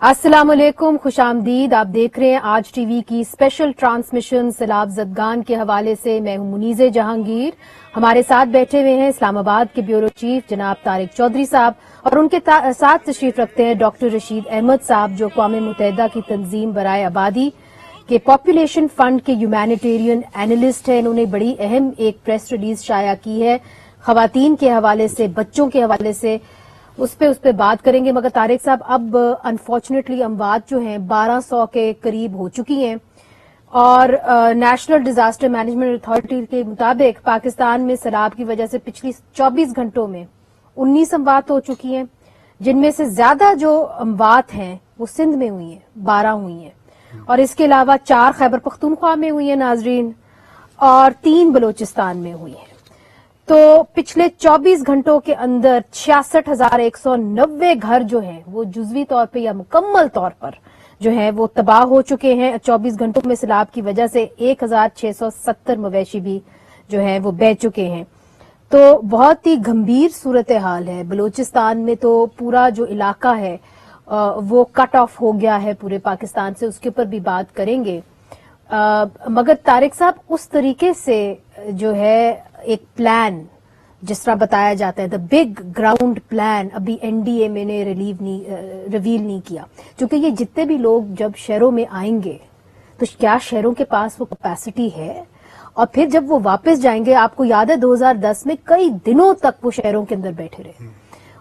अस्सलाम वालेकुम, खुश आमदीद। आप देख रहे हैं आज टीवी की स्पेशल ट्रांसमिशन सैलाब ज़दगान के हवाले से। मैं हूं मुनीज़े जहांगीर। हमारे साथ बैठे हुए हैं इस्लामाबाद के ब्यूरो चीफ जनाब तारिक चौधरी साहब और उनके साथ तशरीफ रखते हैं डॉक्टर रशीद अहमद साहब, जो अक़वाम मुत्तहिदा की तंजीम बराए आबादी के पॉपुलेशन फंड के ह्यूमैनिटेरियन एनालिस्ट हैं। इन्होंने बड़ी अहम एक प्रेस रिलीज शाया की है खवातीन के हवाले से, बच्चों के हवाले से। उस पे बात करेंगे, मगर तारिक साहब अब अनफॉर्चुनेटली अमवात जो हैं 1200 के करीब हो चुकी हैं और नेशनल डिजास्टर मैनेजमेंट अथॉरिटी के मुताबिक पाकिस्तान में सैलाब की वजह से पिछली 24 घंटों में 19 अमवात हो चुकी हैं, जिनमें से ज्यादा जो अमवात हैं वो सिंध में हुई हैं, 12 हुई हैं, और इसके अलावा 4 खैबर पख्तूनख्वा में हुई हैं नाजरीन, और 3 बलोचिस्तान में हुई हैं। तो पिछले 24 घंटों के अंदर 66,190 घर जो हैं वो जुज़वी तौर पे या मुकम्मल तौर पर जो है वो तबाह हो चुके हैं। 24 घंटों में सैलाब की वजह से 1,670 मवेशी भी जो है वो बह चुके हैं। तो बहुत ही गंभीर सूरत हाल है। बलूचिस्तान में तो पूरा जो इलाका है वो कट ऑफ हो गया है पूरे पाकिस्तान से, उसके ऊपर भी बात करेंगे। मगर तारिक साहब, उस तरीके से जो है एक प्लान जिस तरह बताया जाता है, द बिग ग्राउंड प्लान, अभी एनडीए में ने रिवील नहीं किया, क्योंकि ये जितने भी लोग जब शहरों में आएंगे तो क्या शहरों के पास वो कैपेसिटी है, और फिर जब वो वापस जाएंगे, आपको याद है 2010 में कई दिनों तक वो शहरों के अंदर बैठे रहे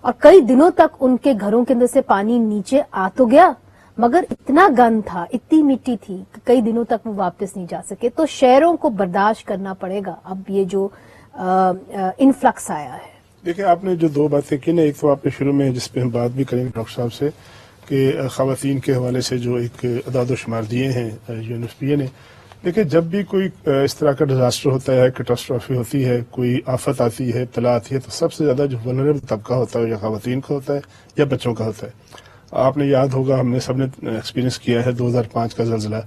और कई दिनों तक उनके घरों के अंदर से पानी नीचे आ तो गया, मगर इतना गंद था, इतनी मिट्टी थी कि कई दिनों तक वो वापस नहीं जा सके। तो शहरों को बर्दाश्त करना पड़ेगा अब ये जो इन्फ्लक्स आया है। देखिए, आपने जो 2 बातें की ना, एक तो आपने शुरू में जिस पे हम बात भी करेंगे डॉक्टर साहब से कि खवातीन के हवाले से जो एक अदाद शुमार दिए हैं यूएनएफपीए ने। देखिए, जब भी कोई इस तरह का डिजास्टर होता है, कैटास्ट्रॉफी होती है, कोई आफत आती है, तला आती है, तो सबसे ज्यादा जो वल्नरेबल तबका होता है या खवातीन का होता है या बच्चों का होता है। आपने याद होगा, हमने सबने एक्सपीरियंस किया है 2005 का ज़लज़ला,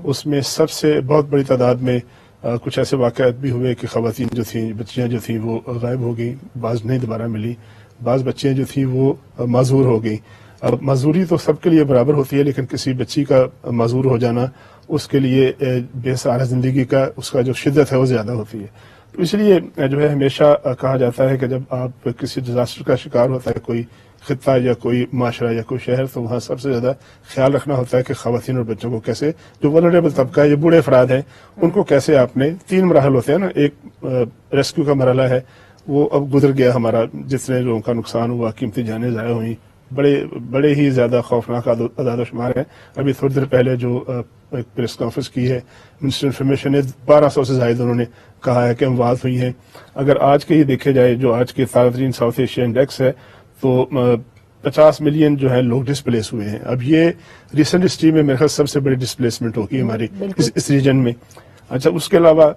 उसमें सबसे बहुत बड़ी तादाद में कुछ ऐसे वाक़यात भी हुए कि खवातीन जो थी, बच्चियां जो थी वो गायब हो गई, बाज़ नहीं दोबारा मिली, बाज़ बच्चियां जो थी वो माजूर हो गई। अब माजूरी तो सबके लिए बराबर होती है, लेकिन किसी बच्ची का माजूर हो जाना उसके लिए बेसहारा जिंदगी का उसका जो शिद्दत है वो ज्यादा होती है। तो इसलिए जो है हमेशा कहा जाता है कि जब आप किसी डिजास्टर का शिकार होता है कोई खित्ता या कोई माशरा या कोई शहर, तो वहाँ सबसे ज्यादा ख्याल रखना होता है कि खवातीन और बच्चों को कैसे, जो वल्नरेबल तबका है, ये बूढ़े अफराद हैं, उनको कैसे आपने 3 मराहल होते हैं ना, एक रेस्क्यू का मरहला है, वो अब गुजर गया हमारा, जितने लोगों का नुकसान हुआ, कीमती जानें ज़ाया हुई, बड़े ही ज्यादा खौफनाक अदाद शुमार है। अभी थोड़ी देर पहले जो एक प्रेस कॉन्फ्रेंस की है मिनिस्टर इन्फॉर्मेशन ने, 1200 से ज्यादा उन्होंने कहा है कि अमवात हुई हैं। अगर आज के ही देखे जाए, जो आज के ताज़ा साउथ एशिया इंडेक्स है, तो 50 मिलियन जो है लोग डिस्प्लेस हुए हैं। अब ये रिसेंट हिस्ट्री में मेरे ख्याल सबसे बड़ी डिस्प्लेसमेंट होगी हमारी इस रीजन में। अच्छा, उसके अलावा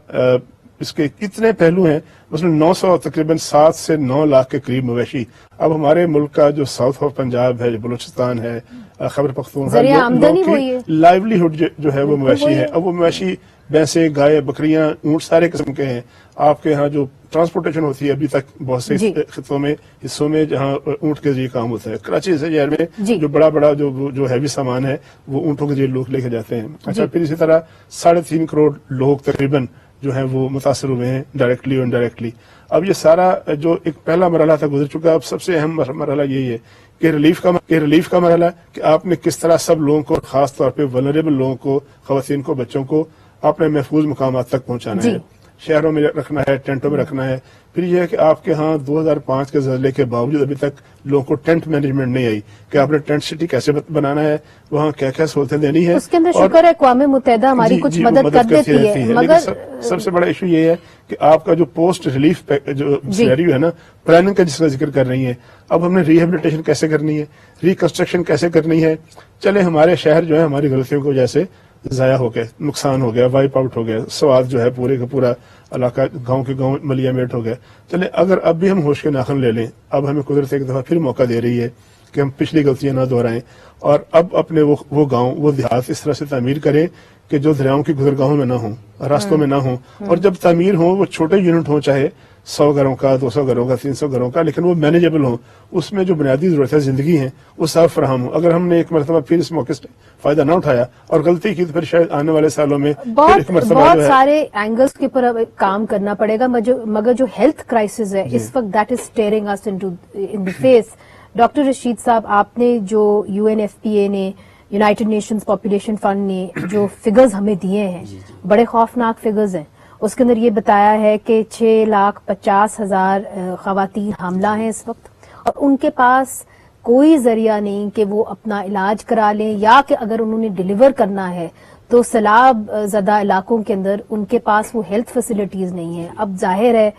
इसके कितने पहलू हैं, उसमें 900 तकरीबन 7 से 9 लाख के करीब मवेशी। अब हमारे मुल्क का जो साउथ ऑफ पंजाब है, जो बलूचिस्तान है, खैबर पख्तूनख्वा, लोगों की लाइवलीहुड जो है वो मवेशी है। अब वो मवेशी भैंसे, गाय, बकरियां, ऊंट सारे किस्म के हैं। आपके यहाँ जो ट्रांसपोर्टेशन होती है अभी तक बहुत से खित्तों में, हिस्सों में जहाँ ऊंट के जरिए काम होता है, कराची से शहर में जो बड़ा जो हैवी सामान है वो ऊंटों के जरिए लोग लेके जाते हैं। अच्छा, फिर इसी तरह 3.5 करोड़ लोग तकरीबन जो है वो मुतासर हुए हैं डायरेक्टली और इनडायरेक्टली। अब ये सारा जो एक पहला मरहला था गुजर चुका है। अब सबसे अहम मरहला यही है कि रिलीफ का मरहला, कि आपने किस तरह सब लोगों को, खास तौर पे वल्नरेबल लोगों को, खवातीन को, बच्चों को अपने महफूज मुकामात तक पहुंचाना है, शहरों में रखना है, टेंटों में रखना है। फिर यह है कि आपके यहाँ 2005 के ज़लज़ले के बावजूद अभी तक लोगों को टेंट मैनेजमेंट नहीं आई कि आपने टेंट सिटी कैसे बनाना है, वहाँ क्या क्या सहूलतें देनी है। उसके अंदर शुक्र है अक़वाम मुत्तहिदा हमारी कुछ मदद कर देती है। मगर सबसे बड़ा इशू ये है कि आपका जो पोस्ट रिलीफ जो सिनेरियो है ना, प्लानिंग का जिसका जिक्र कर रही है, अब हमने रिहेबिलिटेशन कैसे करनी है, रिकंस्ट्रक्शन कैसे करनी है। चले हमारे शहर जो है हमारी गलतियों की वजह से ज़ाया हो गया, नुकसान हो गया, वाइप आउट हो गया, स्वाद जो है पूरे का पूरा इलाका गांव के गांव मलियामेट हो गया। चले अगर अब भी हम होश के नाखन ले लें, अब हमें कुदरत एक दफा फिर मौका दे रही है कि हम पिछली गलतियां ना दोहराएं और अब अपने वो गांव, वो देहात इस तरह से तामीर करें कि जो दरियाओं की गुजरगाहों में ना हो, रास्तों में ना हो, और जब तामीर हो वो छोटे यूनिट हो, चाहे 100 घरों का, 200 घरों का, 300 घरों का, लेकिन वो मैनेजेबल हो, उसमें जो बुनियादी जरूरत है जिंदगी है वो साफ फराहम हो। अगर हमने एक मरतबा फिर इस मौके से फायदा ना उठाया और गलती की तो फिर शायद आने वाले सालों में फिर एक मरतबा बहुत जो है सारे एंगल्स के ऊपर अब काम करना पड़ेगा, मगर जो हेल्थ क्राइसिस है इस वक्त that is steering us in the face. Doctor Rashid साहब, आपने जो UNFPA ने, यूनाइटेड नेशंस पॉपुलेशन फंड ने जो फिगर्स हमें दिए हैं, बड़े खौफनाक फिगर्स हैं। उसके अंदर ये बताया है कि 6,50,000 खवातीन हामला हैं इस वक्त, और उनके पास कोई जरिया नहीं कि वो अपना इलाज करा लें, या कि अगर उन्होंने डिलीवर करना है तो सैलाब ज़दा इलाकों के अंदर उनके पास वो हेल्थ फैसिलिटीज नहीं है। अब जाहिर है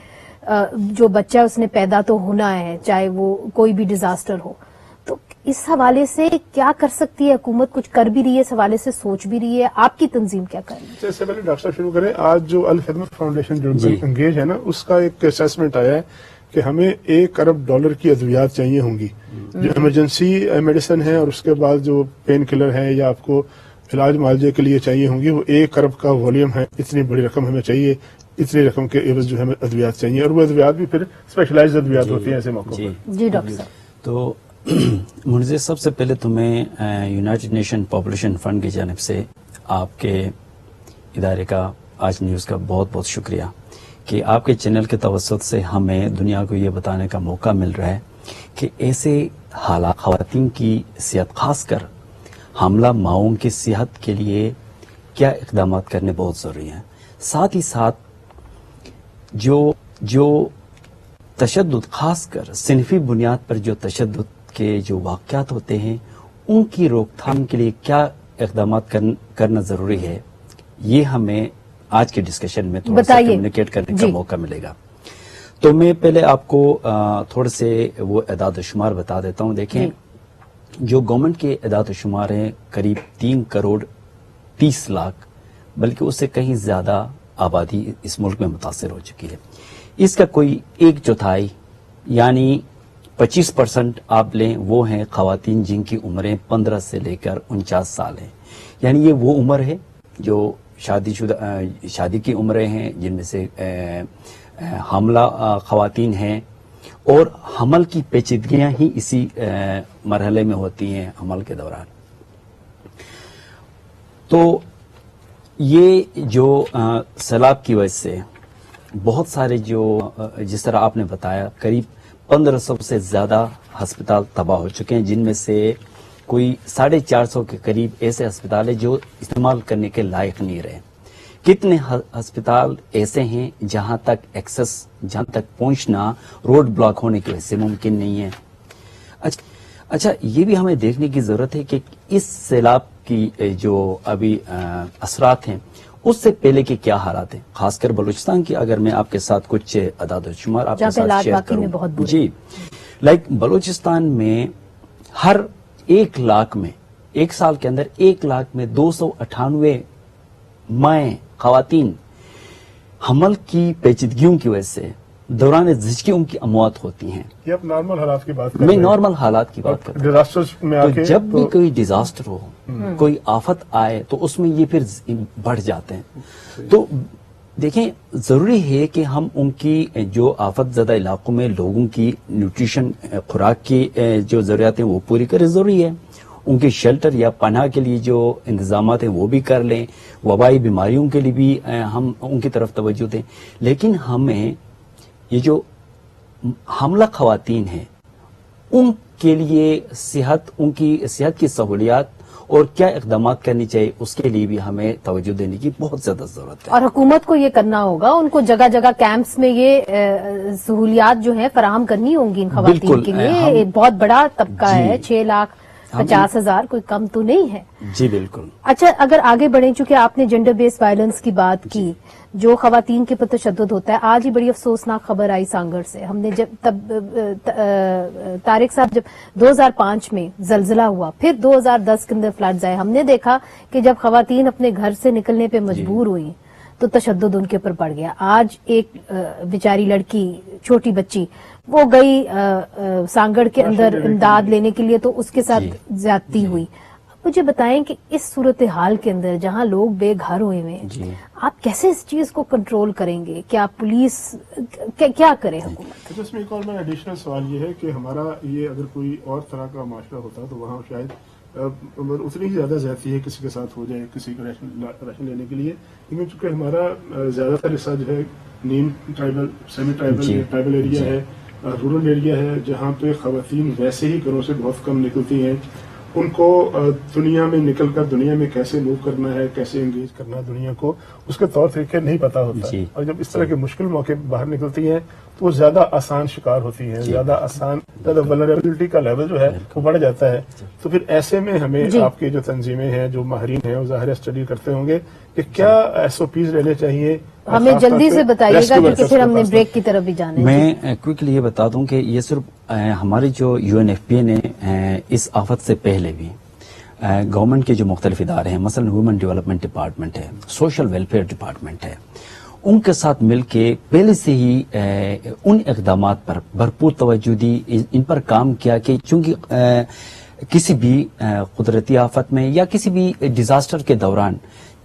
जो बच्चा उसने पैदा तो होना है, चाहे वो कोई भी डिजास्टर हो। तो इस हवाले से क्या कर सकती है हुकूमत? कुछ कर भी रही है, इस हवाले से सोच भी रही है, आपकी तंजीम क्या कर रही है? इससे पहले डॉक्टर साहब शुरू करें, आज जो अल खिदमत फाउंडेशन जो एंगेज है ना, उसका एक असेसमेंट आया है कि हमें $1 अरब की अद्वियात चाहिए होंगी जो इमरजेंसी मेडिसिन है, और उसके बाद जो पेन किलर है या आपको इलाज मुआवजे के लिए चाहिए होंगी, वो 1 अरब का वॉल्यूम है। इतनी बड़ी रकम हमें चाहिए, इतनी रकम के एवज जो हमें अद्वियात चाहिए, और वो अद्वियात भी फिर स्पेशलाइज्ड अद्वियात होती हैं ऐसे मौकों पर। जी डॉक्टर साहब। तो मुझे सबसे पहले तुम्हें यूनाइटेड नेशन पॉपुलेशन फंड की जानिब से आपके इदारे का, आज न्यूज़ का बहुत बहुत शुक्रिया कि आपके चैनल के तवस्सुत से हमें दुनिया को ये बताने का मौका मिल रहा है कि ऐसे हालात ख़वातीन की सेहत, खास कर हामला माओं की सेहत के लिए क्या इक़दाम करने बहुत ज़रूरी हैं। साथ ही साथ जो तशद्दुद, खास कर सिनफी बुनियाद पर जो तशद्दुद के जो वाक़यात होते हैं, उनकी रोकथाम के लिए क्या इक़दाम करना ज़रूरी है, ये हमें आज के डिस्कशन में थोड़ा सा कम्युनिकेट करने का मौका मिलेगा। तो मैं पहले आपको थोड़े से वो अदाद शुमार बता देता हूँ। देखें, जो गवर्नमेंट के अदाद शुमार हैं, करीब 3 करोड़ 30 लाख, बल्कि उससे कहीं ज़्यादा आबादी इस मुल्क में मुतासिर हो चुकी है। इसका कोई 1/4 यानी 25% आप लें, वो हैं ख़वातीन जिनकी उम्रें 15 से लेकर 49 साल हैं। यानी ये वो उम्र है जो शादी की उम्रें हैं, जिनमें से हामला ख़वातीन हैं, और हमल की पेचीदगियां ही इसी मरहले में होती हैं हमल के दौरान। तो ये जो सैलाब की वजह से बहुत सारे जिस तरह आपने बताया, करीब 1500 से ज़्यादा अस्पताल तबाह हो चुके हैं, जिनमें से कोई 450 के करीब ऐसे अस्पताल है जो इस्तेमाल करने के लायक नहीं रहे। कितने अस्पताल ऐसे हैं जहां तक एक्सेस, जहां तक पहुंचना रोड ब्लॉक होने की वजह से मुमकिन नहीं है। अच्छा, ये भी हमें देखने की जरूरत है कि इस सैलाब की जो अभी असरात हैं, उससे पहले के क्या हालात हैं, खासकर बलूचिस्तान की। अगर मैं आपके साथ कुछ अदाद शुमार आपके साथ शेयर करूं, जी, बलूचिस्तान में हर 1 लाख में, 1 साल के अंदर 1 लाख में 298 माएँ, ख़वातीन हमल की पेचीदगियों की वजह से दौरान ज़िचकी उनकी अमवात होती हैं। ये आप नॉर्मल हालात की बात कर रहे हैं। मैं नॉर्मल हालात की बात कर रहा हूं। डिजास्टर्स में आके तो जब भी कोई डिजास्टर हो, कोई आफत आए, तो उसमें ये फिर बढ़ जाते हैं। तो देखें, जरूरी है कि हम उनकी जो आफत ज़दा इलाकों में लोगों की न्यूट्रिशन, खुराक की जो ज़रूरियात हैं वो पूरी करें। ज़रूरी है उनके शेल्टर या पनाह के लिए जो इंतजाम हैं वो भी कर लें, वबाई बीमारियों के लिए भी हम उनकी तरफ तवज्जो दें। लेकिन हमें ये जो हमला ख़वातीन हैं, उनके लिए उनकी सेहत की सहूलियात और क्या इक़दाम करनी चाहिए, उसके लिए भी हमें तवज्जो देने की बहुत ज्यादा जरूरत है। और हुकूमत को ये करना होगा, उनको जगह जगह कैंप्स में ये सहूलियात जो है फराहम करनी होंगी इन ख़वातीन के लिए। एक बहुत बड़ा तबका है, 6,50,000, कोई कम तो नहीं है। जी बिल्कुल। अच्छा, अगर आगे बढ़े, चूंकि आपने जेंडर बेस्ड वायलेंस की बात की, जो खवातीन के प्रति तशद्दुद होता है, आज ही बड़ी अफसोसनाक खबर आई सांगड़ से। हमने तारिक साहब, जब 2005 में जलजिला हुआ, फिर 2010 के अंदर फ्लड्स आए, हमने देखा कि जब खवातीन अपने घर से निकलने पे मजबूर हुई तो तशद्दुद उनके ऊपर बढ़ गया। आज एक बेचारी लड़की, छोटी बच्ची, वो गई सांगड़ के अंदर इमदाद लेने के लिए, तो उसके साथ ज्यादती हुई। مجھے بتائیں کہ اس صورتحال کے اندر جہاں لوگ بے گھر ہوئے ہوئے ہیں جی آپ کیسے اس چیز کو کنٹرول کریں گے؟ کیا پولیس کیا کرے حکومت؟ اس میں ایک اور میرا ایڈیشنل سوال یہ ہے کہ ہمارا یہ اگر کوئی اور طرح کا معاشرہ ہوتا تو وہاں شاید اتنی ہی زیادہ زیادتی ہے کسی کے ساتھ ہو جائے کسی کو راشن لینے کے لیے، لیکن چونکہ ہمارا زیادہ تر حصہ جو ہے نیم tribal semi tribal tribal area ہے، رورل ایریا ہے، جہاں پہ خواتین ویسے ہی گھروں سے بہت کم نکلتی ہیں، ان کو دنیا میں نکل کر دنیا میں کیسے موو کرنا ہے، کیسے انگیج کرنا ہے دنیا کو، اس کے طور طریقے نہیں پتا ہوتا، اور جب اس طرح کے مشکل موقع باہر نکلتی ہیں تو وہ زیادہ آسان شکار ہوتی ہیں، زیادہ ولنریبلٹی کا لیول جو ہے وہ بڑھ جاتا ہے۔ تو پھر ایسے میں ہمیں آپ کی جو تنظیمیں ہیں، جو ماہرین ہیں، وہ ظاہر اسٹڈی کرتے ہوں گے کہ کیا ایس او پیز لینے چاہیے۔ ہمیں جلدی سے بتائیے گا کیونکہ پھر ہم نے بریک کی طرف بھی جانا ہے۔ میں کوئکلی یہ بتا دوں کہ یہ صرف ہماری جو یو این ایف پی نے اس آفت سے پہلے بھی گورنمنٹ کے جو مختلف ادارے ہیں، مثلا ویمن ڈیولپمنٹ ڈپارٹمنٹ ہے، سوشل ویلفیئر ڈپارٹمنٹ ہے، ان کے ساتھ مل کے پہلے سے ہی ان اقدامات پر بھرپور توجہ دی، ان پر کام کیا کہ چونکہ کسی بھی قدرتی آفت میں یا کسی بھی ڈیزاسٹر کے دوران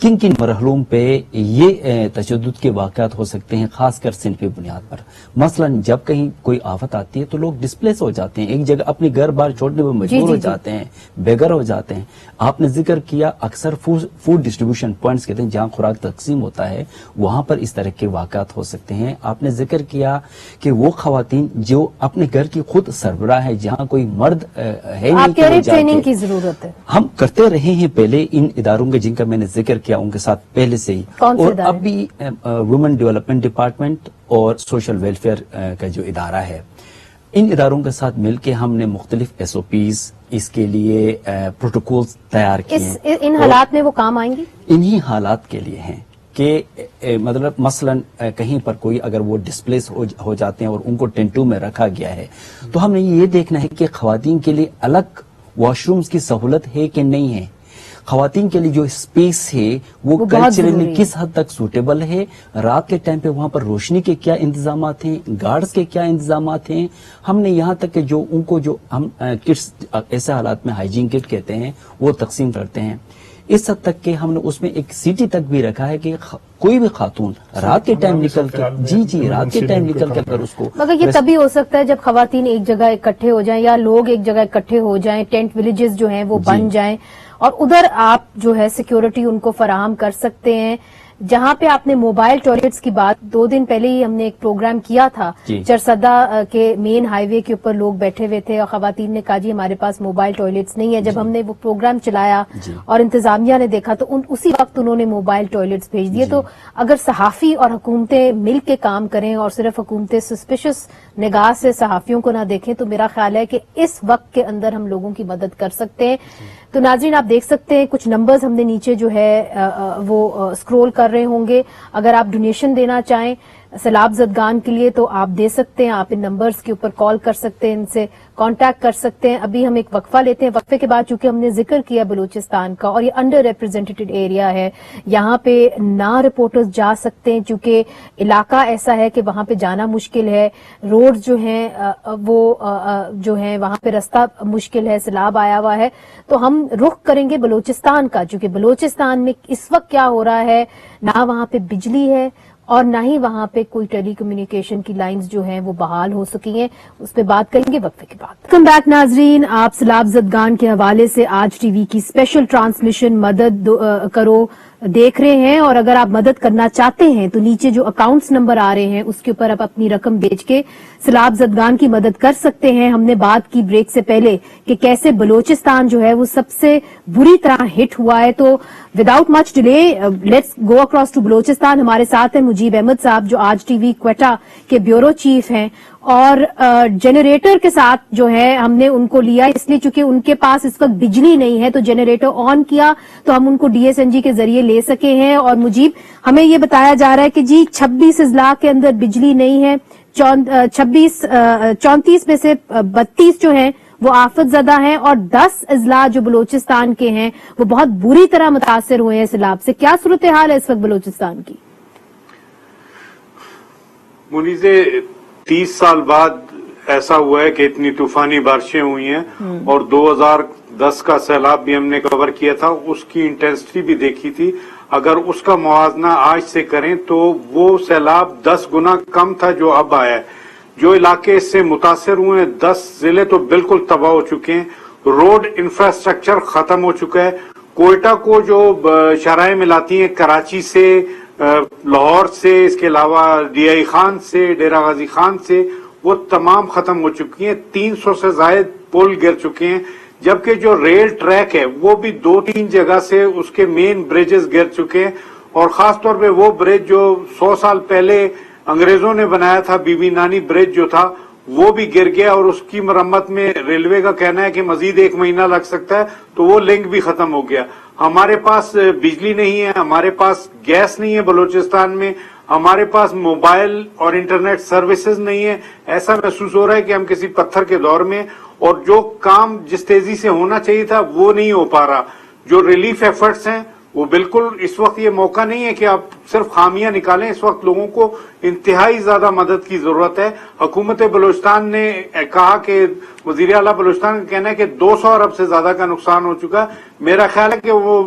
کن کن مرحلوں پہ یہ تشدد کے واقعات ہو سکتے ہیں، خاص کر صنفی بنیاد پر۔ مثلا جب کہیں کوئی آفت آتی ہے تو لوگ ڈسپلیس ہو جاتے ہیں، ایک جگہ اپنی گھر بار چھوڑنے میں مجبور ہو جاتے ہیں، بے گھر ہو جاتے ہیں۔ آپ نے ذکر کیا اکثر فوڈ ڈسٹریبیوشن پوائنٹس کہتے ہیں، جہاں خوراک تقسیم ہوتا ہے وہاں پر اس طرح کے واقعات ہو سکتے ہیں۔ آپ نے ذکر کیا کہ وہ خواتین جو اپنے گھر کی خود سربراہ ہے، جہاں کوئی مرد ہے نہیں، ٹریننگ کی ضرورت ہے۔ ہم کرتے رہے ہیں پہلے ان اداروں کے جن کا میں نے ذکر کیا ان کے ساتھ پہلے سے ہی، اور اب بھی ویمن ڈیولپمنٹ ڈپارٹمنٹ اور سوشل ویلفیئر کا جو ادارہ ہے، ان اداروں کے ساتھ مل کے ہم نے مختلف ایس او پیز اس کے لیے پروٹوکولز تیار کیے۔ ان حالات میں وہ کام آئیں گی؟ انہی حالات کے لیے ہیں کہ مطلب مثلا کہیں پر کوئی اگر وہ ڈسپلیس ہو جاتے ہیں اور ان کو ٹینٹو میں رکھا گیا ہے تو ہم نے یہ دیکھنا ہے کہ خواتین کے لیے الگ واش رومز کی سہولت ہے کہ نہیں ہے، خواتین کے لیے جو اسپیس ہے وہ کلچرلی کس حد تک سوٹیبل ہے، رات کے ٹائم پہ وہاں پر روشنی کے کیا انتظامات ہیں، گارڈز کے کیا انتظامات ہیں۔ ہم نے یہاں تک کہ جو ان کو جو ہم کٹس ایسے حالات میں ہائیجین کٹ کہتے ہیں وہ تقسیم کرتے ہیں، اس حد تک کہ ہم نے اس میں ایک سیٹی تک بھی رکھا ہے کہ کوئی بھی خاتون رات کے ٹائم نکل کے رات کے ٹائم نکل کر اس کو، مگر یہ تبھی ہو سکتا ہے جب خواتین ایک جگہ اکٹھے ہو جائیں یا لوگ ایک جگہ اکٹھے ہو جائیں، ٹینٹ ولیجز جو ہیں وہ بن جائیں، اور ادھر آپ جو ہے سیکیورٹی ان کو فراہم کر سکتے ہیں۔ جہاں پہ آپ نے موبائل ٹوائلٹس کی بات 2 دن پہلے ہی ہم نے ایک پروگرام کیا تھا، چرسدہ کے مین ہائی وے کے اوپر لوگ بیٹھے ہوئے تھے اور خواتین نے کہا جی ہمارے پاس موبائل ٹوائلٹس نہیں ہے۔ جب ہم نے وہ پروگرام چلایا اور انتظامیہ نے دیکھا تو اسی وقت انہوں نے موبائل ٹوائلٹس بھیج دیے۔ تو اگر صحافی اور حکومتیں مل کے کام کریں اور صرف حکومتیں سسپیشس نگاہ سے صحافیوں کو نہ دیکھیں تو میرا خیال ہے کہ اس وقت کے اندر ہم لوگوں کی مدد کر سکتے ہیں۔ تو ناظرین آپ دیکھ سکتے ہیں کچھ نمبرز ہم نے نیچے جو ہے وہ اسکرول کر رہے ہوں گے، اگر آپ ڈونیشن دینا چاہیں سیلاب زدگان کے لیے تو آپ دے سکتے ہیں، آپ ان نمبرز کے اوپر کال کر سکتے ہیں، ان سے کانٹیکٹ کر سکتے ہیں۔ ابھی ہم ایک وقفہ لیتے ہیں، وقفے کے بعد چونکہ ہم نے ذکر کیا بلوچستان کا اور یہ انڈر ریپرزینٹیڈ ایریا ہے، یہاں پہ نہ رپورٹرز جا سکتے ہیں چونکہ علاقہ ایسا ہے کہ وہاں پہ جانا مشکل ہے، روڈ جو ہیں وہ جو ہیں وہاں پہ رستہ مشکل ہے، سیلاب آیا ہوا ہے۔ تو ہم رخ کریں گے بلوچستان کا، چونکہ بلوچستان میں اس وقت کیا ہو رہا ہے، نہ وہاں پہ بجلی ہے اور نہ ہی وہاں پہ کوئی ٹیلی کمیونیکیشن کی لائنز جو ہیں وہ بحال ہو سکی ہیں، اس پہ بات کریں گے وقفے کے بعد۔ ویلکم بیک ناظرین، آپ سیلاب زدگان کے حوالے سے آج ٹی وی کی اسپیشل ٹرانسمیشن مدد کرو دیکھ رہے ہیں، اور اگر آپ مدد کرنا چاہتے ہیں تو نیچے جو اکاؤنٹس نمبر آ رہے ہیں اس کے اوپر آپ اپنی رقم بھیج کے سیلاب زدگان کی مدد کر سکتے ہیں۔ ہم نے بات کی بریک سے پہلے کہ کیسے بلوچستان جو ہے وہ سب سے بری طرح ہٹ ہوا ہے، تو without much delay let's go across to Balochistan. ہمارے ساتھ ہیں مجیب احمد صاحب جو آج ٹی وی کوئٹہ کے بیورو چیف ہیں، اور جنریٹر کے ساتھ جو ہے ہم نے ان کو لیا اس لیے چونکہ ان کے پاس اس وقت بجلی نہیں ہے، تو جنریٹر آن کیا تو ہم ان کو ڈی ایس این جی کے ذریعے لے سکے ہیں۔ اور مجیب ہمیں یہ بتایا جا رہا ہے کہ جی 26 اضلاع کے اندر بجلی نہیں ہے، 34 میں سے 32 جو ہیں وہ آفت زدہ ہیں، اور 10 اضلاع جو بلوچستان کے ہیں وہ بہت بری طرح متاثر ہوئے ہیں سیلاب سے۔ کیا صورتحال ہے اس وقت بلوچستان کی؟ منیزے 30 سال بعد ایسا ہوا ہے کہ اتنی طوفانی بارشیں ہوئی ہیں، اور 2010 کا سیلاب بھی ہم نے کور کیا تھا، اس کی انٹینسٹی بھی دیکھی تھی. اگر اس کا موازنہ آج سے کریں تو وہ سیلاب 10 گنا کم تھا جو اب آیا ہے. جو علاقے اس سے متاثر ہوئے ہیں، 10 ضلع تو بالکل تباہ ہو چکے ہیں. روڈ انفراسٹرکچر ختم ہو چکا ہے. کوئٹہ کو جو شاہراہیں ملاتی ہیں کراچی سے، لاہور سے، اس کے علاوہ ڈی آئی خان سے، ڈیرہ غازی خان سے، وہ تمام ختم ہو چکی ہیں. 300 سے زائد پل گر چکے ہیں، جبکہ جو ریل ٹریک ہے وہ بھی 2-3 جگہ سے اس کے مین بریجز گر چکے ہیں. اور خاص طور پہ وہ برج جو 100 سال پہلے انگریزوں نے بنایا تھا، بی بی نانی برج جو تھا، وہ بھی گر گیا. اور اس کی مرمت میں ریلوے کا کہنا ہے کہ مزید 1 مہینہ لگ سکتا ہے، تو وہ لنک بھی ختم ہو گیا. ہمارے پاس بجلی نہیں ہے، ہمارے پاس گیس نہیں ہے بلوچستان میں، ہمارے پاس موبائل اور انٹرنیٹ سروسز نہیں ہے. ایسا محسوس ہو رہا ہے کہ ہم کسی پتھر کے دور میں، اور جو کام جس تیزی سے ہونا چاہیے تھا وہ نہیں ہو پا رہا. جو ریلیف ایفرٹس ہیں وہ بالکل اس وقت یہ موقع نہیں ہے کہ آپ صرف خامیاں نکالیں. اس وقت لوگوں کو انتہائی زیادہ مدد کی ضرورت ہے. حکومت بلوچستان نے کہا کہ وزیر اعلیٰ بلوچستان کا کہنا ہے کہ 200 ارب سے زیادہ کا نقصان ہو چکا. میرا خیال ہے کہ وہ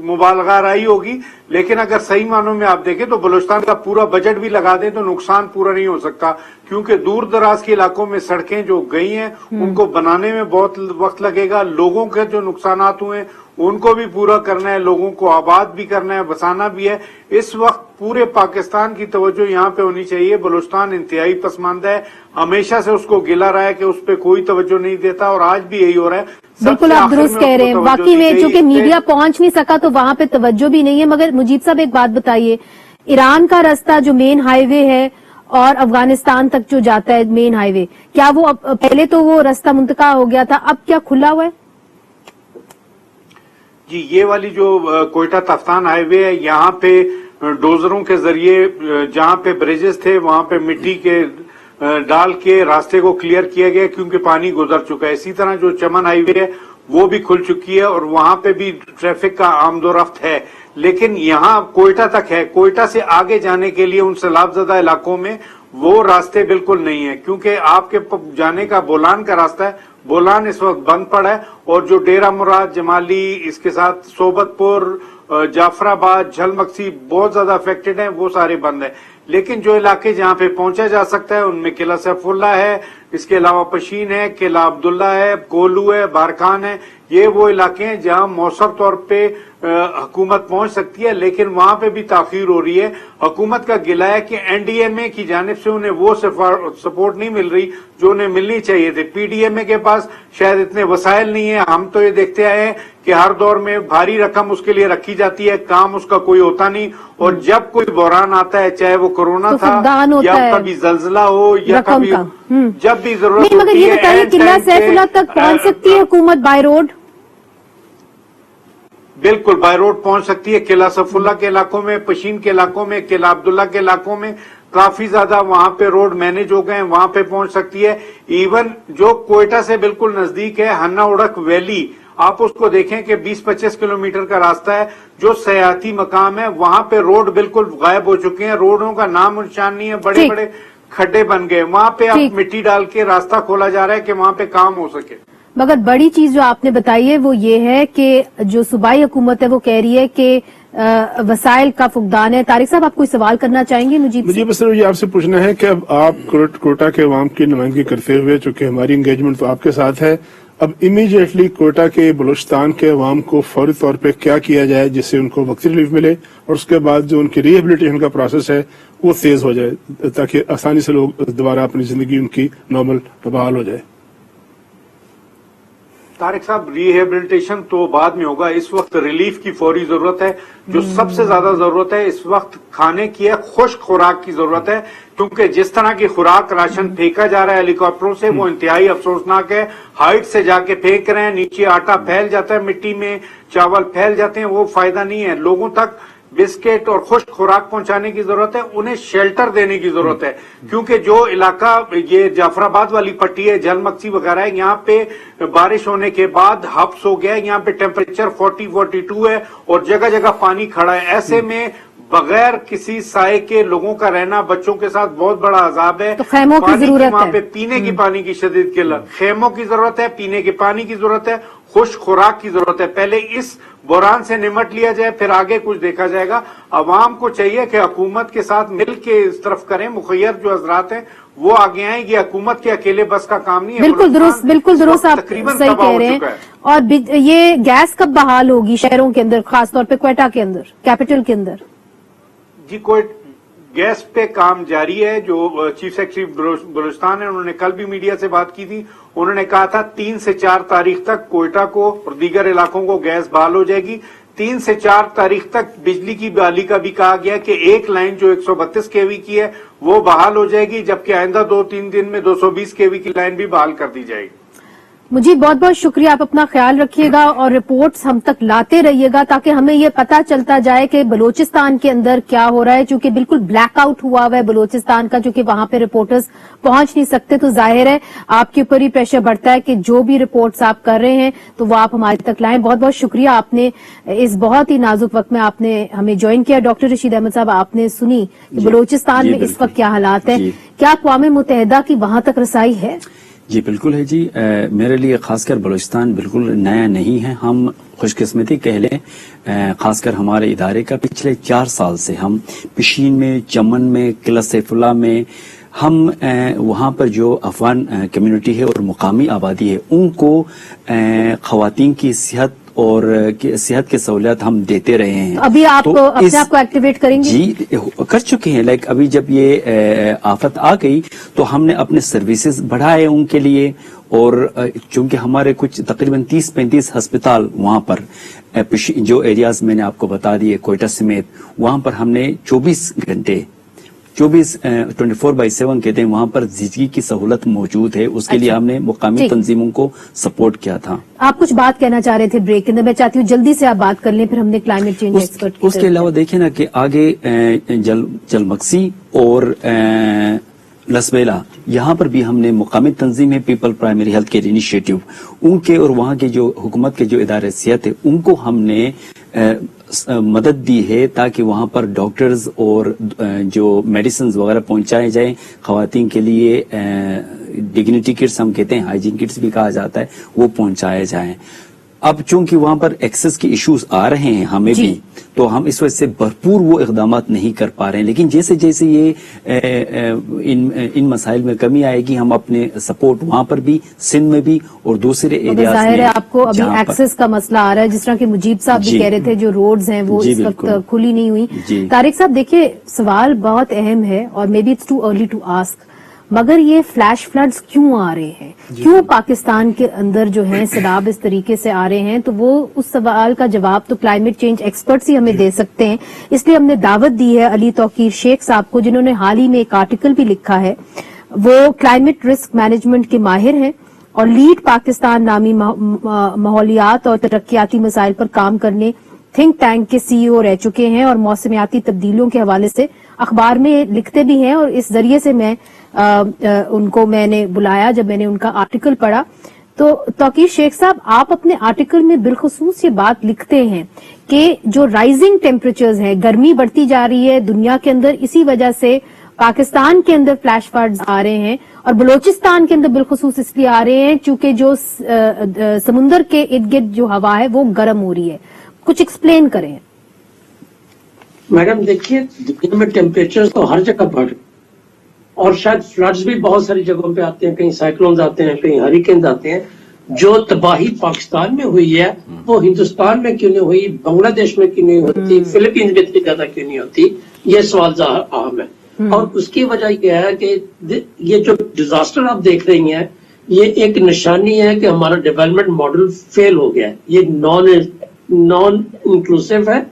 مبالغہ رائی ہوگی، لیکن اگر صحیح معنوں میں آپ دیکھیں تو بلوچستان کا پورا بجٹ بھی لگا دیں تو نقصان پورا نہیں ہو سکتا، کیونکہ دور دراز کے علاقوں میں سڑکیں جو گئی ہیں ان کو بنانے میں بہت وقت لگے گا. لوگوں کے جو نقصانات ہوئے ہیں ان کو بھی پورا کرنا ہے، لوگوں کو آباد بھی کرنا ہے، بسانا بھی ہے. اس وقت پورے پاکستان کی توجہ یہاں پہ ہونی چاہیے. بلوچستان انتہائی پسماندہ ہے، ہمیشہ سے اس کو گلا رہا ہے کہ اس پہ کوئی توجہ نہیں دیتا، اور آج بھی یہی ہو رہا ہے. بالکل آپ درست کہہ رہے ہیں. واقعی میں چونکہ میڈیا پہنچ نہیں سکا تو وہاں پہ توجہ بھی نہیں ہے. مگر مجیب صاحب ایک بات بتائیے، ایران کا راستہ جو مین ہائی وے ہے اور افغانستان تک جو جاتا ہے مین ہائی وے، کیا وہ پہلے تو وہ راستہ منتقع ہو گیا تھا، اب کیا کھلا ہوا ہے؟ جی، یہ والی جو کوئٹہ تفتان ہائی وے ہے، یہاں پہ ڈوزروں کے ذریعے جہاں پہ بریجز تھے وہاں پہ مٹی کے ڈال کے راستے کو کلیئر کیا گیا کیونکہ پانی گزر چکا ہے. اسی طرح جو چمن ہائی وے ہے وہ بھی کھل چکی ہے اور وہاں پہ بھی ٹریفک کا آمد و رفت ہے. لیکن یہاں کوئٹہ تک ہے، کوئٹہ سے آگے جانے کے لیے ان سیلاب زدہ علاقوں میں وہ راستے بالکل نہیں ہیں، کیونکہ آپ کے جانے کا بولان کا راستہ ہے، بولان اس وقت بند پڑا ہے. اور جو ڈیرہ مراد، جمالی، اس کے ساتھ صوبت پور، جعفر آباد، جھل مکسی بہت زیادہ افیکٹڈ ہیں، وہ سارے بند ہیں. لیکن جو علاقے جہاں پہ پہنچا جا سکتا ہے ان میں قلعہ سیف اللہ ہے، اس کے علاوہ پشین ہے، قلعہ عبداللہ ہے، کولو ہے، بارکان ہے. یہ وہ علاقے ہیں جہاں مؤثر طور پہ حکومت پہنچ سکتی ہے، لیکن وہاں پہ بھی تاخیر ہو رہی ہے. حکومت کا گلہ ہے کہ این ڈی ایم اے کی جانب سے انہیں وہ سپورٹ نہیں مل رہی جو انہیں ملنی چاہیے تھی. پی ڈی ایم اے کے پاس شاید اتنے وسائل نہیں ہیں. ہم تو یہ دیکھتے آئے ہیں کہ ہر دور میں بھاری رقم اس کے لیے رکھی جاتی ہے، کام اس کا کوئی ہوتا نہیں. اور جب کوئی بحران آتا ہے، چاہے وہ کورونا تھا یا کبھی زلزلہ ہو یا کبھی جب بھی ضرورت نہیں، مگر یہ بتائیے قلعہ سیف اللہ تک پہنچ سکتی ہے حکومت بائی روڈ؟ بالکل بائی روڈ پہنچ سکتی ہے. قلعہ سیف اللہ کے علاقوں میں، پشین کے علاقوں میں، قلعہ عبداللہ کے علاقوں میں کافی زیادہ وہاں پہ روڈ مینج ہو گئے ہیں، وہاں پہ پہنچ سکتی ہے. ایون جو کوئٹہ سے بالکل نزدیک ہے ہنا اڑک ویلی، آپ اس کو دیکھیں کہ 20-25 کلومیٹر کا راستہ ہے، جو سیاحتی مقام ہے، وہاں پہ روڈ بالکل غائب ہو چکے ہیں، روڈوں کا نام و نشان نہیں ہے، بڑے بڑے کھڈے بن گئے. وہاں پہ اب مٹی ڈال کے راستہ کھولا جا رہا ہے کہ وہاں پہ کام ہو سکے. مگر بڑی چیز جو آپ نے بتائی ہے وہ یہ ہے کہ جو صوبائی حکومت ہے وہ کہہ رہی ہے کہ وسائل کا فقدان ہے. طارق صاحب آپ کوئی سوال کرنا چاہیں گے؟ مجھے بس یہ آپ سے پوچھنا ہے کہ اب آپ کوئٹہ کے عوام کی نمائندگی کرتے ہوئے، چونکہ ہماری انگیجمنٹ تو آپ کے ساتھ ہے، اب امیڈیٹلی کوئٹہ کے بلوچستان کے عوام کو فوری طور پہ کیا کیا جائے جس سے ان کو وقتی ریلیف ملے اور اس کے بعد جو ان کی ریہیبلیٹیشن کا پروسیس ہے وہ تیز ہو جائے تاکہ آسانی سے لوگ دوبارہ اپنی زندگی ان کی نارمل بحال ہو جائے؟ طارق صاحب، ریہیبلیٹیشن تو بعد میں ہوگا، اس وقت ریلیف کی فوری ضرورت ہے. جو سب سے زیادہ ضرورت ہے اس وقت کھانے کی ہے، خشک خوراک کی ضرورت ہے، کیونکہ جس طرح کی خوراک راشن پھینکا جا رہا ہے ہیلی کاپٹروں سے وہ انتہائی افسوسناک ہے. ہائٹ سے جا کے پھینک رہے ہیں، نیچے آٹا پھیل جاتا ہے، مٹی میں چاول پھیل جاتے ہیں، وہ فائدہ نہیں ہے. لوگوں تک بسکٹ اور خشک خوراک پہنچانے کی ضرورت ہے، انہیں شیلٹر دینے کی ضرورت ہے، کیونکہ جو علاقہ یہ جعفر آباد والی پٹی ہے، جھل مکسی وغیرہ ہے، یہاں پہ بارش ہونے کے بعد ہبس ہو گیا ہے، یہاں پہ ٹیمپریچر 40-42 ہے اور جگہ جگہ پانی کھڑا ہے. ایسے میں بغیر کسی سائے کے لوگوں کا رہنا بچوں کے ساتھ بہت بڑا عذاب ہے. تو خیموں کی ضرورت ہے، وہاں پہ پینے کی پانی کی شدید قلت، خیموں کی ضرورت ہے، پینے کے پانی کی ضرورت ہے، खुश खुराक की जरूरत है। पहले इस बहरान से निमट लिया जाए, फिर आगे कुछ देखा जाएगा। अवाम को चाहिए कि हुकूमत के साथ मिल के इस तरफ करें। मुखैर जो हजरात हैं वो आगे आएंगे, हुकूमत के अकेले बस का काम नहीं है। बिल्कुल दुरुस्त आप तकरीबन सही तबाह कह हो रहे चुका हैं। है। और ये गैस कब बहाल होगी शहरों के अंदर, खासतौर पे क्वेटा के अंदर, कैपिटल के अंदर? जी, कोई गैस पे काम जारी है। जो चीफ सेक्रेटरी बलूचिस्तान है, उन्होंने कल भी मीडिया से बात की थी। उन्होंने कहा था 3 से 4 तारीख तक कोयटा को और दीगर इलाकों को गैस बहाल हो जाएगी। 3 से 4 तारीख तक बिजली की बहाली का भी कहा गया कि एक लाइन जो 132 केवी की है वो बहाल हो जाएगी, जबकि आइंदा 2-3 दिन में 220 केवी की लाइन भी बहाल कर दी जाएगी। मुझे बहुत बहुत शुक्रिया, आप अपना ख्याल रखिएगा और रिपोर्ट्स हम तक लाते रहिएगा ताकि हमें ये पता चलता जाए कि बलूचिस्तान के अंदर क्या हो रहा है। चूंकि बिल्कुल ब्लैकआउट हुआ है बलूचिस्तान का, चूंकि वहां पे रिपोर्टर्स पहुंच नहीं सकते, तो जाहिर है आपके ऊपर ही प्रेशर बढ़ता है कि जो भी रिपोर्ट्स आप कर रहे हैं तो वो आप हमारे तक लाएं। बहुत बहुत शुक्रिया, आपने इस बहुत ही नाजुक वक्त में आपने हमें ज्वाइन किया। डॉक्टर रशीद अहमद साहब, आपने सुनी कि बलूचिस्तान में इस वक्त क्या हालात है, क्या अक़वाम मुत्तहिदा की वहां तक रसाई है? जी बिल्कुल है जी। मेरे लिए खासकर बलूचिस्तान बिल्कुल नया नहीं है। हम खुशकिस्मती कह लें, खासकर हमारे इदारे का पिछले 4 साल से हम पिशीन में, चमन में, किला सैफुल्लाह में हम वहाँ पर जो अफगान कम्युनिटी है और मुकामी आबादी है उनको खवातीन की सेहत और सेहत की सहूलियत हम देते रहे हैं। अभी आप तो अपने आप को एक्टिवेट करेंगे? जी कर चुके हैं। लाइक अभी जब ये आफत आ गई तो हमने अपने सर्विसेज बढ़ाए उनके लिए, और चूंकि हमारे कुछ तकरीबन 30-35 अस्पताल वहां पर जो एरियाज मैंने आपको बता दिए कोयटा समेत, वहां पर हमने 24 घंटे 24/7 कहते हैं वहां पर जिंदगी की सहूलत मौजूद है। उसके लिए हमने मुकामी तंजीमों को सपोर्ट किया था। आप कुछ बात कहना चाह रहे थे ब्रेक के अंदर, मैं चाहती हूँ जल्दी से आप बात कर लें, फिर हमने क्लाइमेट चेंज एक्सपर्ट उसके अलावा देखिए ना कि आगे जलमक्सी और लसबेला, यहाँ पर भी हमने मुकामी तंजीम है people primary health care initiative, उनके और वहाँ के जो हुकूमत के जो इदारे सेहत है उनको हमने मदद दी है ताकि वहाँ पर डॉक्टर्स और जो मेडिसिन वगैरह पहुंचाए जाएं। खवातीन के लिए डिग्निटी किट्स हम कहते हैं, हाइजीन किट्स भी कहा जाता है, वो पहुंचाए जाएं। अब चूंकि वहां पर एक्सेस के इश्यूज आ रहे हैं हमें भी, तो हम इस वजह से भरपूर वो इकदाम नहीं कर पा रहे हैं। लेकिन जैसे जैसे ये इन मसाइल में कमी आएगी, हम अपने सपोर्ट वहां पर भी, सिंध में भी और दूसरे एरियाज में। जाहिर है आपको अभी एक्सेस का मसला आ रहा है, जिस तरह के मुजीब साहब भी कह रहे थे, जो रोड्स हैं वो इस वक्त खुली नहीं हुई। तारिक साहब देखिए, सवाल बहुत अहम है और maybe it's too early to ask, मगर ये फ्लैश फ्लड्स क्यों आ रहे हैं, क्यों पाकिस्तान के अंदर जो है सैलाब इस तरीके से आ रहे हैं? तो वो उस सवाल का जवाब तो क्लाइमेट चेंज एक्सपर्ट्स ही हमें दे सकते हैं। इसलिए हमने दावत दी है अली तौकीर शेख साहब को, जिन्होंने हाल ही में एक आर्टिकल भी लिखा है। वो क्लाइमेट रिस्क मैनेजमेंट के माहिर हैं और लीड पाकिस्तान नामी माहौलियात और तरक्याती मसाइल पर काम करने थिंक टैंक के CEO रह चुके हैं और मौसमियाती तब्दीलियों के हवाले से अखबार में लिखते भी हैं। और इस जरिए से उनको मैंने बुलाया जब मैंने उनका आर्टिकल पढ़ा। तो तौकीर शेख साहब, आप अपने आर्टिकल में बिलखुसूस ये बात लिखते हैं कि जो राइजिंग टेम्परेचर्स है, गर्मी बढ़ती जा रही है दुनिया के अंदर, इसी वजह से पाकिस्तान के अंदर फ्लैश फ्लड्स आ रहे हैं और बलूचिस्तान के अंदर बिलखुसूस इसलिए आ रहे हैं क्योंकि जो समुंदर के इर्द गिर्द जो हवा है वो गर्म हो रही है। कुछ एक्सप्लेन करें। मैडम देखिए, दुनिया में टेम्परेचर तो हर जगह बढ़, और शायद फ्लड्स भी बहुत सारी जगहों पे आते हैं, कहीं साइक्लोन्स आते हैं, कहीं हरिकेन्स आते हैं। जो तबाही पाकिस्तान में हुई है वो हिंदुस्तान में क्यों नहीं हुई, बांग्लादेश में क्यों नहीं होती, फिलीपींस में इतनी ज्यादा क्यों नहीं होती? ये सवाल अहम है। और उसकी वजह यह है कि ये जो डिजास्टर आप देख रही हैं, ये एक निशानी है कि हमारा डेवलपमेंट मॉडल फेल हो गया है। ये नॉन इंक्लूसिव है,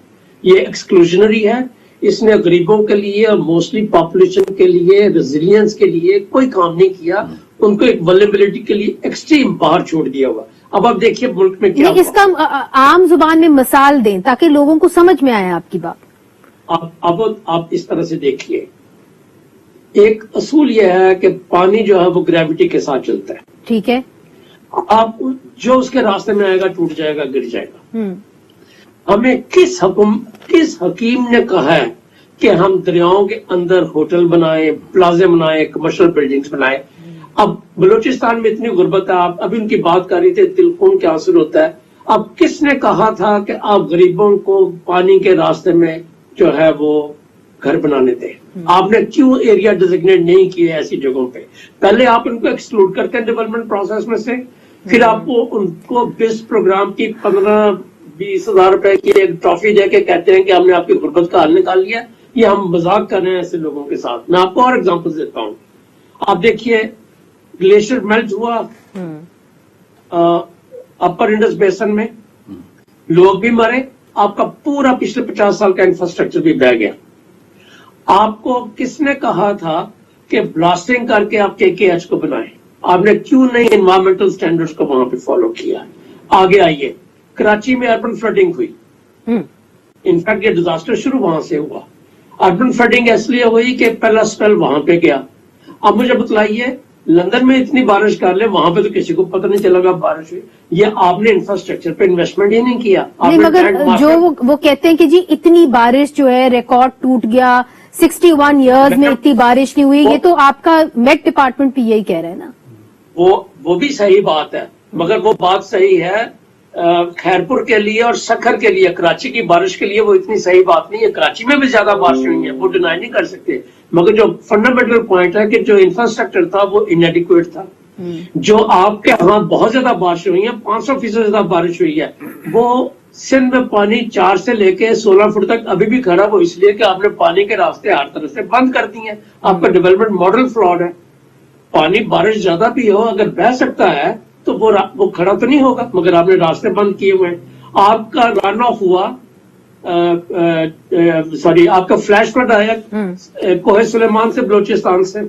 ये एक्सक्लूजनरी है। इसने गरीबों के लिए और मोस्टली पॉपुलेशन के लिए, रेजिलियंस के लिए कोई काम नहीं किया। उनको एक वल्नरेबिलिटी के लिए एक्सट्रीम बाहर छोड़ दिया हुआ। अब आप देखिए मुल्क में क्या, इसका आम जुबान में मिसाल दें ताकि लोगों को समझ में आए आपकी बात। आप इस तरह से देखिए, एक असूल यह है कि पानी जो है वो ग्रेविटी के साथ चलता है। ठीक है। आप जो उसके रास्ते में आएगा टूट जाएगा, गिर जाएगा। हमें किस हकीम ने कहा है कि हम दरियाओं के अंदर होटल बनाए, प्लाजे बनाए, कमर्शियल बिल्डिंग्स बनाए? अब बलूचिस्तान में इतनी गुर्बत है, आप अभी उनकी बात कर रही थे, दिल खून के आंसू होता है। अब किसने कहा था कि आप गरीबों को पानी के रास्ते में जो है वो घर बनाने दें? आपने क्यों एरिया डिजिग्नेट नहीं किए ऐसी जगहों पे? पहले आप उनको एक्सक्लूड करते हैं डेवलपमेंट प्रोसेस में से, फिर आपको उनको बिस प्रोग्राम की 15-20 हजार रुपए की एक ट्रॉफी देके कहते हैं कि हमने आपकी गुर्बत का हल निकाल लिया। ये हम मजाक कर रहे हैं ऐसे लोगों के साथ। मैं आपको और एग्जांपल देता हूँ। आप देखिए, ग्लेशियर मेल्ट हुआ अपर इंडस बेसन में, लोग भी मरे, आपका पूरा पिछले 50 साल का इंफ्रास्ट्रक्चर भी बह गया। आपको किसने कहा था कि ब्लास्टिंग करके आप KKH को बनाएं? आपने क्यों नहीं एनवायरमेंटल स्टैंडर्ड्स को वहां पे फॉलो किया? आगे आइए, कराची में अर्बन फ्लडिंग हुई। इनफैक्ट ये डिजास्टर शुरू वहां से हुआ। अर्बन फ्लडिंग इसलिए हुई कि पहला स्पेल वहां पे गया। अब मुझे बतलाइए, लंदन में इतनी बारिश कर ले, वहां पे तो किसी को पता नहीं चलेगा बारिश हुई। ये आपने इंफ्रास्ट्रक्चर पे इन्वेस्टमेंट ही नहीं किया। नहीं, मगर जो वो कहते हैं कि जी इतनी बारिश जो है, रिकॉर्ड टूट गया, 61 इयर्स में इतनी बारिश नहीं हुई, ये तो आपका मेट डिपार्टमेंट भी यही कह रहे हैं ना। वो भी सही बात है, मगर वो बात सही है खैरपुर के लिए और सखर के लिए। कराची की बारिश के लिए वो इतनी सही बात नहीं है। कराची में भी ज्यादा बारिश हुई है, वो डिनाई नहीं कर सकते। मगर जो फंडामेंटल पॉइंट है कि जो इंफ्रास्ट्रक्चर था वो इनएडिक्वेट था। जो आपके यहाँ बहुत ज्यादा बारिश हुई है, 500% ज्यादा बारिश हुई है, वो सिंध में पानी 4 से लेके 16 फुट तक अभी भी खड़ा, वो इसलिए कि आपने पानी के रास्ते हर तरह से बंद कर दिए हैं। आपका डेवलपमेंट मॉडल फ्लॉड है। पानी बारिश ज्यादा भी हो, अगर बह सकता है तो वो खड़ा तो नहीं होगा, मगर आपने रास्ते बंद किए हुए हैं। आपका रन ऑफ हुआ, सॉरी, आपका फ्लैश फ्लड आया कोहे सुलेमान से, बलूचिस्तान से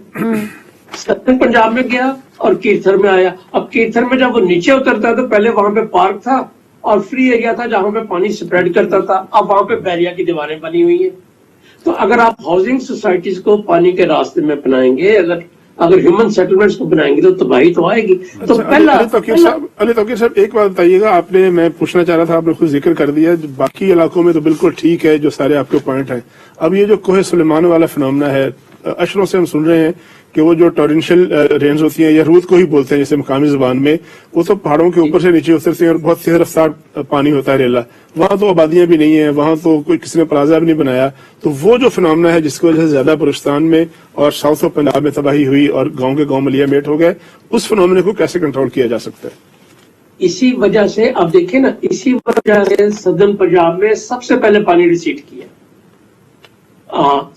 सदर्न पंजाब में गया और कीर्थर में आया। अब कीर्थर में जब वो नीचे उतरता है तो पहले वहां पे पार्क था और फ्री एरिया था जहां पे पानी स्प्रेड करता था। अब वहां पे बैरिया की दीवारें बनी हुई हैं। तो अगर आप हाउसिंग सोसाइटीज को पानी के रास्ते में बनाएंगे, अगर ह्यूमन सेटलमेंट्स को बनाएंगे तो तबाही तो आएगी। तो पहला अली तौकीर साहब एक बात बताइएगा, आपने, मैं पूछना चाह रहा था, आपने खुद जिक्र कर दिया, बाकी इलाकों में तो बिल्कुल ठीक है जो सारे आपके पॉइंट हैं। अब ये जो कोहे सुलेमान वाला फिनोमेना है, अशरों से हम सुन रहे हैं कि वो जो टॉरेंशियल रेंज होती हैं, या रूद को ही बोलते हैं जैसे मकामी जुबान में, वो तो पहाड़ों के ऊपर से नीचे उतरती हैं और बहुत तेज रफ्तार पानी होता है, रेला। वहां तो आबादियां भी नहीं है, वहां तो कोई किसी ने प्लाजा भी नहीं बनाया। तो वो जो फिनोमेना है जिसकी वजह से ज्यादा बलूचिस्तान में और साउथ ऑफ पंजाब में तबाही हुई और गाँव के गाँव मलिया मेट हो गए, उस फिनोमेना को कैसे कंट्रोल किया जा सकता है? इसी वजह से, अब देखिए ना, इसी वजह से सदर्न पंजाब में सबसे पहले पानी रिसीट किया,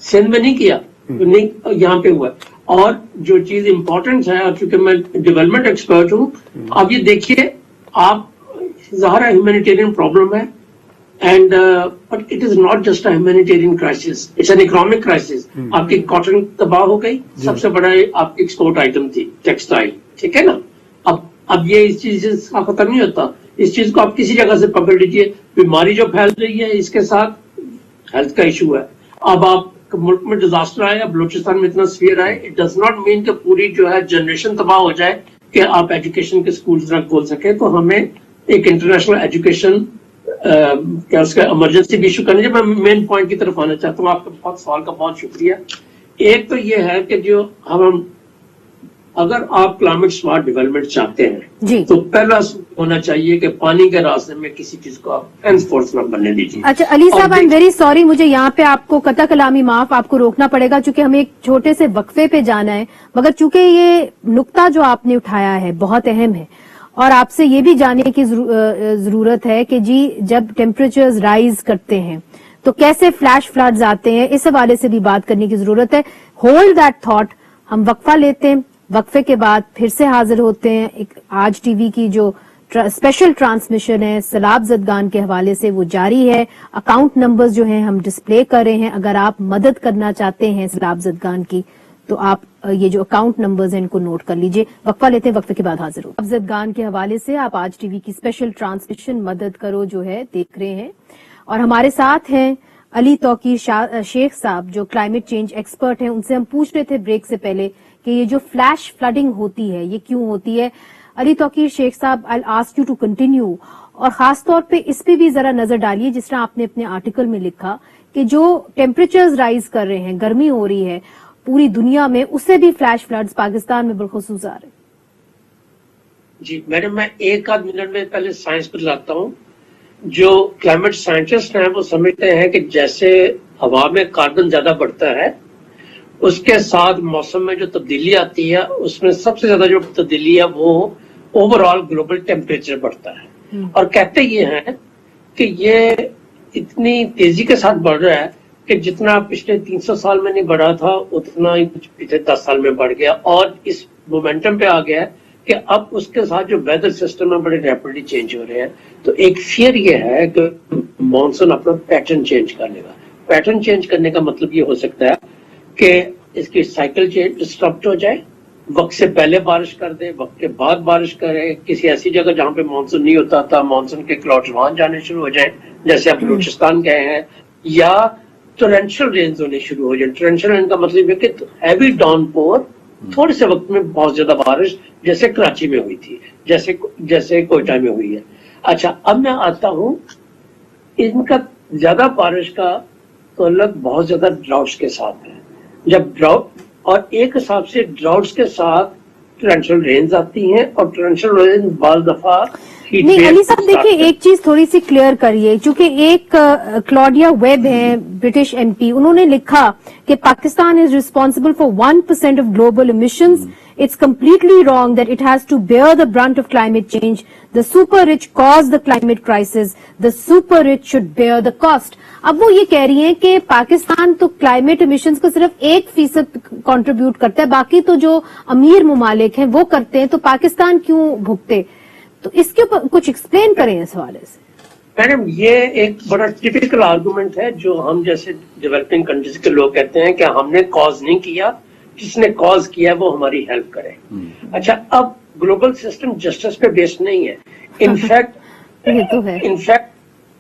सिंध में नहीं किया, नहीं, यहाँ पे हुआ। और जो चीज इंपॉर्टेंट है, चूंकि मैं डेवलपमेंट एक्सपर्ट हूँ, अब ये देखिए, आप ज़ाहिर है ह्यूमैनिटेरियन प्रॉब्लम है, and but it is not just a humanitarian crisis, it's an economic crisis. आपकी कॉटन तबाह हो गई, सबसे बड़ा आपकी एक्सपोर्ट आइटम थी टेक्सटाइल, ठीक है ना। अब ये इस चीज का खत्म नहीं होता। इस चीज को आप किसी जगह से पकड़ लीजिए, बीमारी जो फैल रही है इसके साथ हेल्थ का इशू है। अब आप मुल्क में डिजास्टर आए, बलूचिस्तान में इतना सीवियर आए, इट डज नॉट मीन कि पूरी जो है जनरेशन तबाह हो जाए कि आप एजुकेशन के स्कूल्स ना खोल सके। तो हमें एक इंटरनेशनल एजुकेशन क्या उसका इमरजेंसी भी इशू करनी चाहिए। मैं मेन पॉइंट की तरफ आना चाहता हूँ। आपका बहुत सवाल का बहुत शुक्रिया। एक तो ये है कि जो हम अगर आप क्लाइमेट स्मार्ट डेवलपमेंट चाहते हैं तो पहला होना चाहिए कि पानी के रास्ते में किसी चीज को आप एनफोर्स ना बनने दीजिए। अच्छा अली साहब, आई एम वेरी सॉरी, मुझे यहाँ पे आपको कता कलामी माफ आपको रोकना पड़ेगा क्योंकि हमें एक छोटे से वक्फे पे जाना है। मगर चूंकि ये नुक्ता जो आपने उठाया है बहुत अहम है और आपसे ये भी जानने की जरूरत है कि जी जब टेम्परेचर्स राइज करते हैं तो कैसे फ्लैश फ्लड्स आते हैं, इस हवाले से भी बात करने की जरूरत है। होल्ड दैट थॉट, हम वक्फा लेते हैं, वक्फे के बाद फिर से हाजिर होते हैं। एक आज टीवी की जो स्पेशल ट्रांसमिशन है सैलाब ज़दगान के हवाले से वो जारी है। अकाउंट नंबर्स जो हैं हम डिस्प्ले कर रहे हैं। अगर आप मदद करना चाहते हैं सैलाब ज़दगान की तो आप ये जो अकाउंट नंबर्स हैं इनको नोट कर लीजिए। वक्फा लेते हैं, वक्फे के बाद हाजिर हो। सैलाब ज़दगान के हवाले से आप आज टीवी की स्पेशल ट्रांसमिशन मदद करो जो है देख रहे हैं और हमारे साथ हैं अली तौकीर शेख साहब जो क्लाइमेट चेंज एक्सपर्ट हैं। उनसे हम पूछ रहे थे ब्रेक से पहले कि ये जो फ्लैश फ्लडिंग होती है ये क्यों होती है। Ali Tauqeer Sheikh sahab, I ask you to continue और खास तौर पे इस पे भी जरा नजर डालिए जिस तरह आपने अपने आर्टिकल में लिखा कि जो टेम्परेचर्स राइज कर रहे हैं, गर्मी हो रही है, पूरी दुनिया में, उससे भी फ्लैश फ्लड्स पाकिस्तान में बिलखुसूस आ रहे हैं। जी मैडम, मैं एक आध मिनट में पहले साइंस पर लाता हूँ। जो क्लाइमेट साइंटिस्ट हैं वो समझते हैं कि जैसे हवा में कार्बन ज्यादा बढ़ता है, उसके साथ मौसम में जो तब्दीली आती है, उसमें सबसे ज्यादा जो तब्दीली है वो ओवरऑल ग्लोबल टेम्परेचर बढ़ता है। और कहते ये हैं कि ये इतनी तेजी के साथ बढ़ रहा है कि जितना पिछले 300 साल में नहीं बढ़ा था, उतना ही पिछले 10 साल में बढ़ गया, और इस मोमेंटम पे आ गया है कि अब उसके साथ जो वेदर सिस्टम है बड़े रैपिडली चेंज हो रहे हैं। तो एक फियर ये है कि मॉनसून अपना पैटर्न चेंज कर लेगा। पैटर्न चेंज करने का मतलब ये हो सकता है कि इसकी साइकिल चेंज डिस्टर्ब हो जाए, वक्त से पहले बारिश कर दे, वक्त के बाद बारिश करे, किसी ऐसी जगह जहां पे मानसून नहीं होता था मानसून के क्लाउड्स वहां जाने शुरू हो जाए, जैसे अब बलूचिस्तान गए हैं, या टोरेंशियल रेन्स होने शुरू हो जाए। टोरेंशियल रेन का मतलब है कि हैवी डाउनपोर, थोड़े से वक्त में बहुत ज्यादा बारिश, जैसे कराची में हुई थी, जैसे कोयटा में हुई है। अच्छा, अब मैं आता हूं, इनका ज्यादा बारिश का ताल्लुक बहुत ज्यादा ड्राउट्स के साथ है। जब ड्राउट, और एक हिसाब से ड्राउट्स के साथ टोरेंशियल रेन्स आती हैं, और टोरेंशियल रेन बाल दफा नहीं, अली साहब देखिए, एक चीज थोड़ी सी क्लियर करिए, क्योंकि एक क्लॉडिया वेब है, ब्रिटिश एमपी, उन्होंने लिखा कि Pakistan is responsible for 1% of global emissions. It's completely wrong that it has to bear the brunt of climate change. The super rich caused the climate crisis. The super rich should bear the cost. अब वो ये कह रही हैं कि पाकिस्तान तो climate emissions को सिर्फ 1% कंट्रीब्यूट करता है, बाकी तो जो अमीर ममालिक हैं वो करते हैं, तो पाकिस्तान क्यों भुगते? तो इसके ऊपर कुछ एक्सप्लेन करें इस हवाले से। मैडम, ये एक बड़ा टिपिकल आर्गुमेंट है जो हम जैसे डेवलपिंग कंट्रीज के लोग कहते हैं कि हमने कॉज नहीं किया, जिसने कॉज किया वो हमारी हेल्प करे। अच्छा, अब ग्लोबल सिस्टम जस्टिस पे बेस्ड नहीं है। इनफैक्ट ये तो है। इनफैक्ट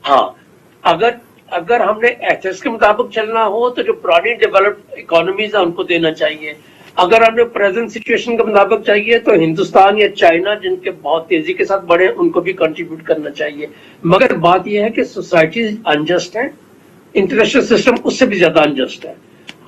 हाँ, अगर हमने एथिक्स के मुताबिक चलना हो तो जो पुरानी डेवलप्ड इकोनॉमीज है उनको देना चाहिए। अगर हमने प्रेजेंट सिचुएशन के मुताबिक चाहिए तो हिंदुस्तान या चाइना, जिनके बहुत तेजी के साथ बढ़े, उनको भी कंट्रीब्यूट करना चाहिए। मगर बात यह है कि सोसाइटी अनजस्ट है, इंटरनेशनल सिस्टम उससे भी ज्यादा अनजस्ट है।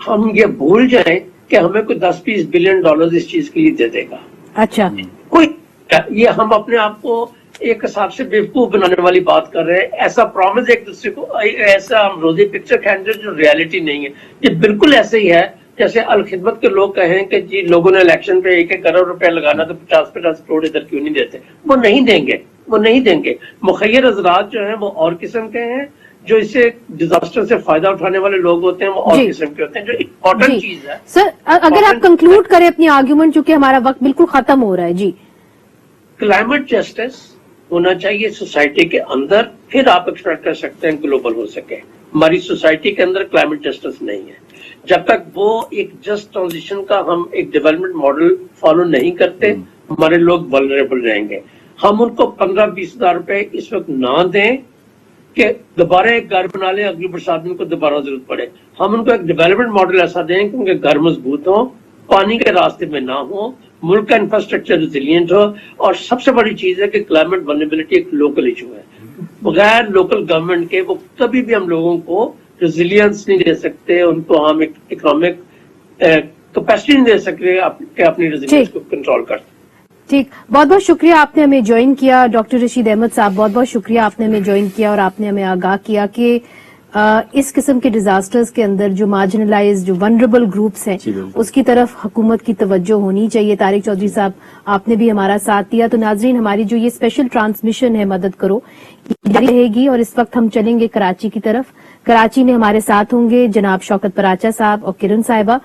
हम ये भूल जाएं कि हमें कोई 10-20 बिलियन डॉलर इस चीज के लिए दे देगा। अच्छा, कोई, ये हम अपने आप को एक हिसाब से बेवकूफ बनाने वाली बात कर रहे हैं। ऐसा प्रॉमिस एक दूसरे को, ऐसा हम रोजी पिक्चर खींच रहे जो रियलिटी नहीं है। ये बिल्कुल ऐसे ही है जैसे अल खिदमत के लोग कहें कि जी लोगों ने इलेक्शन पे 1-1 करोड़ रुपया लगाना तो 50-50 करोड़ इधर क्यों नहीं देते। वो नहीं देंगे। मुखैर हजरात जो हैं वो और किस्म के हैं, जो इससे डिजास्टर से फायदा उठाने वाले लोग होते हैं वो और किस्म के होते हैं। जो इम्पोर्टेंट चीज है सर, अगर आप कंक्लूड करें अपनी आर्ग्यूमेंट, चूंकि हमारा वक्त बिल्कुल खत्म हो रहा है। जी, क्लाइमेट जस्टिस होना चाहिए सोसाइटी के अंदर, फिर आप एक्सपेक्ट कर सकते हैं ग्लोबल हो सके। हमारी सोसाइटी के अंदर क्लाइमेट जस्टिस नहीं है। जब तक वो एक जस्ट ट्रांजिशन का हम एक डेवलपमेंट मॉडल फॉलो नहीं करते, हमारे लोग वल्नरेबल रहेंगे। हम उनको 15-20 हजार रुपए इस वक्त ना दें कि दोबारा एक घर बना ले, अगली बरसात में उनको दोबारा जरूरत पड़े। हम उनको एक डेवलपमेंट मॉडल ऐसा दें कि उनके घर मजबूत हो, पानी के रास्ते में ना हो, मुल्क का इंफ्रास्ट्रक्चर रिजिलियंट हो, और सबसे बड़ी चीज है कि क्लाइमेट वल्नरेबिलिटी एक लोकल इशू है। बगैर लोकल गवर्नमेंट के वो कभी भी हम लोगों को रेजिलियंस नहीं दे सकते, उनको हम एक इकोनॉमिक कैपेसिटी नहीं दे सकते कि अपनी रेजिलियंस को कंट्रोल कर। ठीक, बहुत बहुत शुक्रिया आपने हमें ज्वाइन किया। डॉक्टर रशीद अहमद साहब, बहुत बहुत शुक्रिया आपने हमें ज्वाइन किया और आपने हमें आगाह किया कि इस किस्म के डिजास्टर्स के अंदर जो मार्जिनलाइज, जो वनरेबल ग्रुप्स हैं, उसकी तरफ हुकूमत की तवज्जो होनी चाहिए। तारिक चौधरी साहब, आपने भी हमारा साथ दिया। तो नाजरीन, हमारी जो ये स्पेशल ट्रांसमिशन है मदद करो जारी रहेगी, और इस वक्त हम चलेंगे कराची की तरफ। कराची में हमारे साथ होंगे जनाब शौकत पराचा साहब और किरण साहिबा,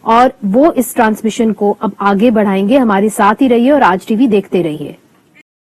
और वो इस ट्रांसमिशन को अब आगे बढ़ाएंगे। हमारे साथ ही रहिए और आज टीवी देखते रहिए।